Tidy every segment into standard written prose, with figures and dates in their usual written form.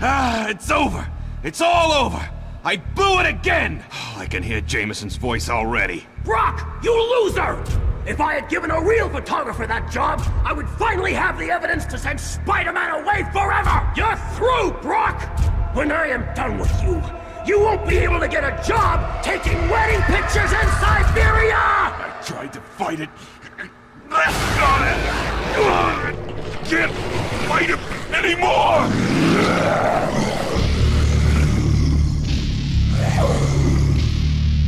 It's over. It's all over. I blew it again. I can hear Jameson's voice already. Brock, you loser! If I had given a real photographer that job, I would finally have the evidence to send Spider-Man away forever! You're through, Brock! When I am done with you, you won't be able to get a job taking wedding pictures in Siberia! I tried to fight it. Can't fight it anymore!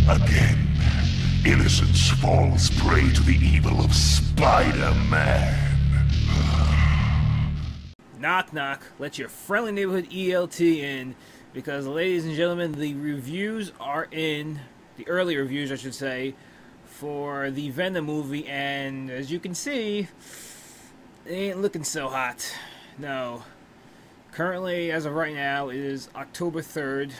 Again, innocence falls prey to the evil of Spider-Man. Knock, knock. Let your friendly neighborhood ELT in, because, ladies and gentlemen, the reviews are in, the early reviews, I should say, for the Venom movie, and as you can see, it ain't looking so hot. No. Currently, as of right now, it is October 3rd.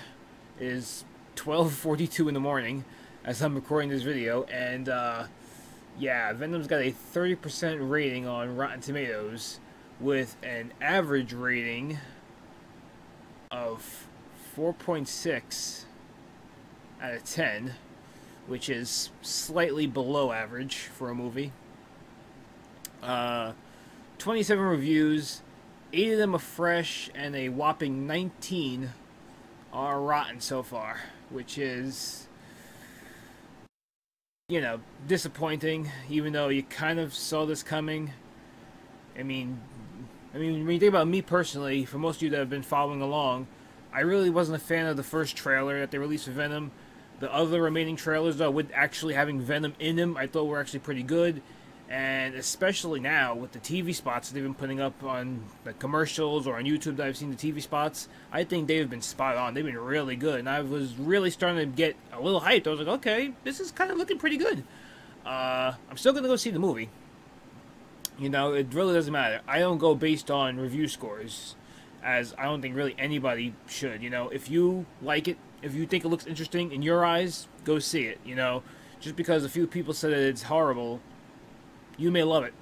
It is 12:42 in the morning as I'm recording this video, and yeah, Venom's got a 30% rating on Rotten Tomatoes with an average rating of 4.6 out of 10, which is slightly below average for a movie. 27 reviews, 8 of them are fresh, and a whopping 19 are rotten so far, which is, you know, disappointing, even though you kind of saw this coming. I mean, when you think about me personally, for most of you that have been following along, I really wasn't a fan of the first trailer that they released for Venom. The other remaining trailers, though, with actually having Venom in them, I thought were actually pretty good. And especially now, with the TV spots that they've been putting up on the commercials or on YouTube that I've seen the TV spots, I think they've been spot on. They've been really good. And I was really starting to get a little hyped. I was like, okay, this is kind of looking pretty good. I'm still going to go see the movie. You know, it really doesn't matter. I don't go based on review scores, as I don't think really anybody should. You know, if you like it, if you think it looks interesting in your eyes, go see it. You know, just because a few people said that it's horrible, you may love it.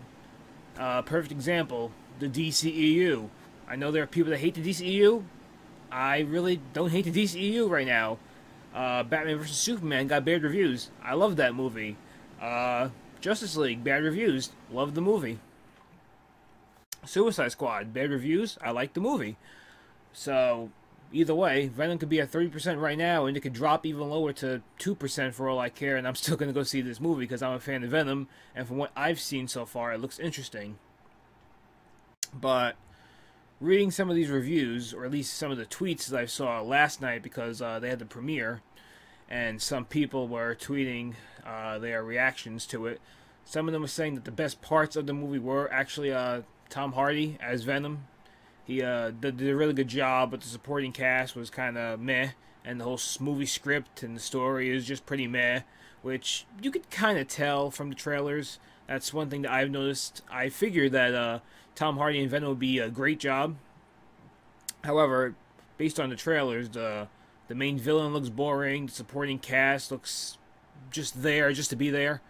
Perfect example, the DCEU. I know there are people that hate the DCEU. I really don't hate the DCEU right now. Batman vs. Superman got bad reviews. I love that movie. Justice League, bad reviews. Love the movie. Suicide Squad, bad reviews. I like the movie. So, either way, Venom could be at 30% right now, and it could drop even lower to 2% for all I care, and I'm still going to go see this movie because I'm a fan of Venom, and from what I've seen so far, it looks interesting. But reading some of these reviews, or at least some of the tweets that I saw last night, because they had the premiere, and some people were tweeting their reactions to it. Some of them were saying that the best parts of the movie were actually Tom Hardy as Venom. He did a really good job, but the supporting cast was kind of meh, and the whole movie script and the story is just pretty meh, which you could kind of tell from the trailers. That's one thing that I've noticed. I figured that Tom Hardy and Venom would be a great job. However, based on the trailers, the main villain looks boring, the supporting cast looks just there, just to be there.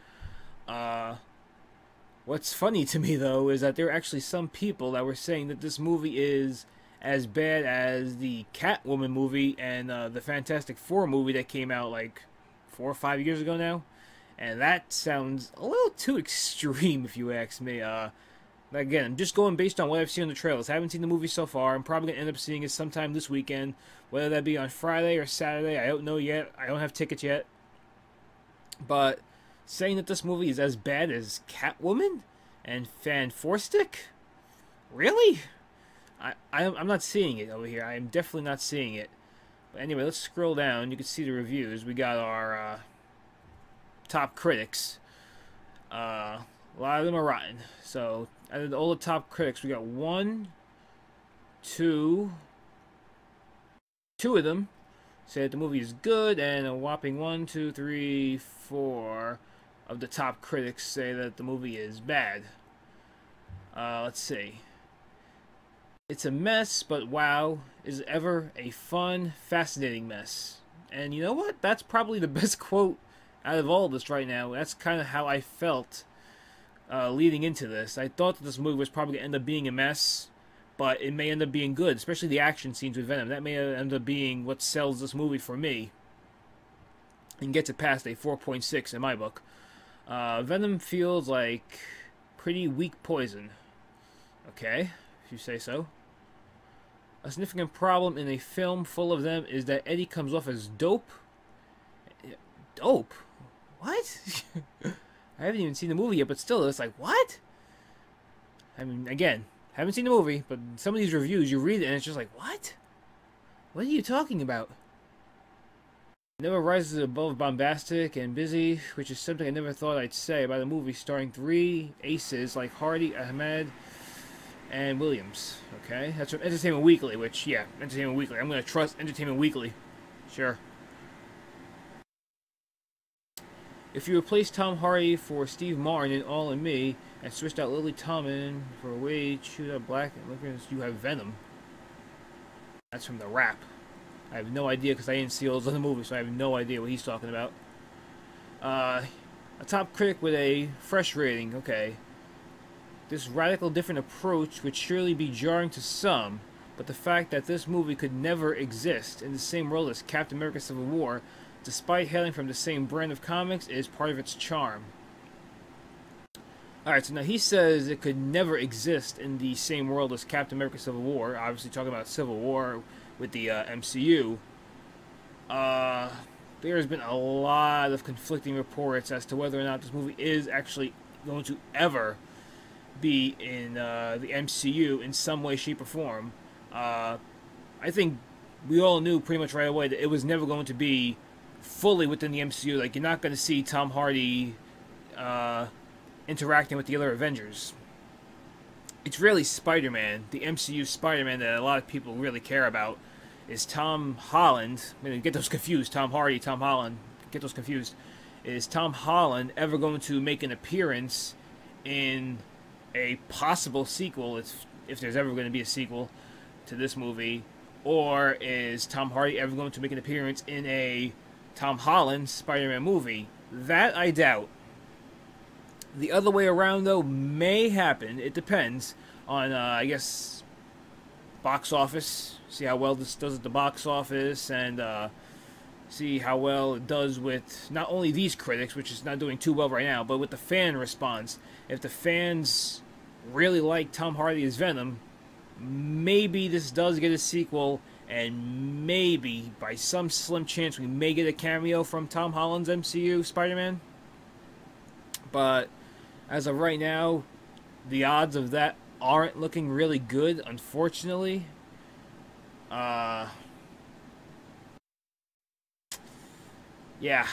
What's funny to me, though, is that there are actually some people that were saying that this movie is as bad as the Catwoman movie and the Fantastic Four movie that came out like 4 or 5 years ago now. And that sounds a little too extreme, if you ask me. Again, I'm just going based on what I've seen on the trailers. I haven't seen the movie so far. I'm probably going to end up seeing it sometime this weekend. Whether that be on Friday or Saturday, I don't know yet. I don't have tickets yet. But saying that this movie is as bad as Catwoman and Fantastic? Really? I'm not seeing it over here. I am definitely not seeing it. But anyway, let's scroll down. You can see the reviews. We got our top critics. A lot of them are rotten. So, out of all the top critics, we got two of them say that the movie is good, and a whopping 1, 2, 3, 4 of the top critics say that the movie is bad. Let's see. It's a mess, but wow, is it ever a fun, fascinating mess. And you know what? That's probably the best quote out of all of this right now. That's kind of how I felt leading into this. I thought that this movie was probably going to end up being a mess, but it may end up being good, especially the action scenes with Venom. That may end up being what sells this movie for me and gets it past a 4.6 in my book. Venom feels like pretty weak poison. Okay, if you say so. A significant problem in a film full of them is that Eddie comes off as dope. Dope? What? I haven't even seen the movie yet, but still, it's like, what? I mean, again, haven't seen the movie, but some of these reviews, you read it and it's just like, what? What are you talking about? Never rises above bombastic and busy, which is something I never thought I'd say about a movie starring 3 aces like Hardy, Ahmed, and Williams. Okay, that's from Entertainment Weekly, which, yeah, Entertainment Weekly. I'm going to trust Entertainment Weekly. Sure. If you replace Tom Hardy for Steve Martin in All in Me and switched out Lily Tomlin for Wade, shoot out Black, and look at this, you have Venom. That's from The Wrap. I have no idea because I didn't see all those other movies, so I have no idea what he's talking about. A top critic with a fresh rating. Okay. This radical different approach would surely be jarring to some, but the fact that this movie could never exist in the same world as Captain America Civil War, despite hailing from the same brand of comics, is part of its charm. Alright, so now he says it could never exist in the same world as Captain America Civil War, obviously talking about Civil War with the MCU. There's been a lot of conflicting reports as to whether or not this movie is actually going to ever be in the MCU in some way, shape, or form. I think we all knew pretty much right away that it was never going to be fully within the MCU. Like, you're not going to see Tom Hardy interacting with the other Avengers. It's really Spider-Man, the MCU Spider-Man, that a lot of people really care about. Is Tom Holland, I mean, get those confused, Tom Hardy, Tom Holland, get those confused. Is Tom Holland ever going to make an appearance in a possible sequel, if there's ever going to be a sequel to this movie? Or is Tom Hardy ever going to make an appearance in a Tom Holland Spider-Man movie? That I doubt. The other way around, though, may happen. It depends on, I guess, box office. See how well this does at the box office, and see how well it does with not only these critics, which is not doing too well right now, but with the fan response. If the fans really like Tom Hardy as Venom, maybe this does get a sequel, and maybe, by some slim chance, we may get a cameo from Tom Holland's MCU Spider-Man. But as of right now, the odds of that aren't looking really good, unfortunately. Yeah.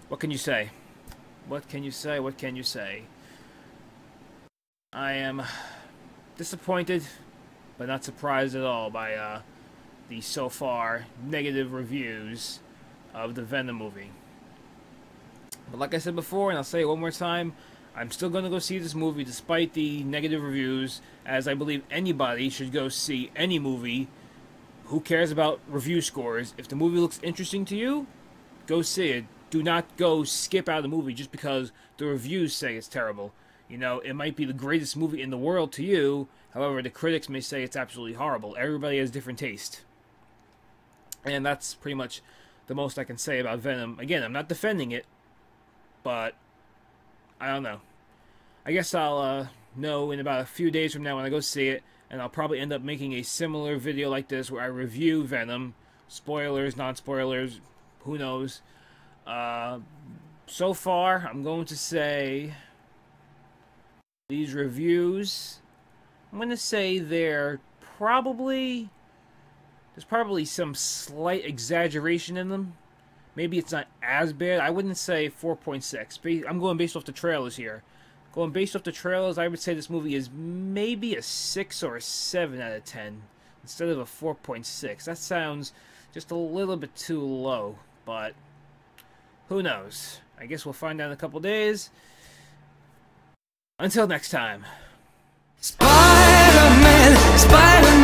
What can you say? What can you say? What can you say? I am disappointed, but not surprised at all by the so far negative reviews of the Venom movie. But like I said before, and I'll say it one more time, I'm still going to go see this movie despite the negative reviews, as I believe anybody should go see any movie. Who cares about review scores? If the movie looks interesting to you, go see it. Do not go skip out of the movie just because the reviews say it's terrible. You know, it might be the greatest movie in the world to you, however, the critics may say it's absolutely horrible. Everybody has different taste. And that's pretty much the most I can say about Venom. Again, I'm not defending it, but I don't know. I guess I'll know in about a few days from now when I go see it, and I'll probably end up making a similar video like this where I review Venom. Spoilers, non-spoilers, who knows. So far, I'm going to say these reviews, I'm going to say there's probably some slight exaggeration in them. Maybe it's not as bad. I wouldn't say 4.6. I'm going based off the trailers here. Going based off the trailers, I would say this movie is maybe a 6 or a 7 out of 10 instead of a 4.6. That sounds just a little bit too low, but who knows? I guess we'll find out in a couple days. Until next time. Spider-Man, Spider-Man.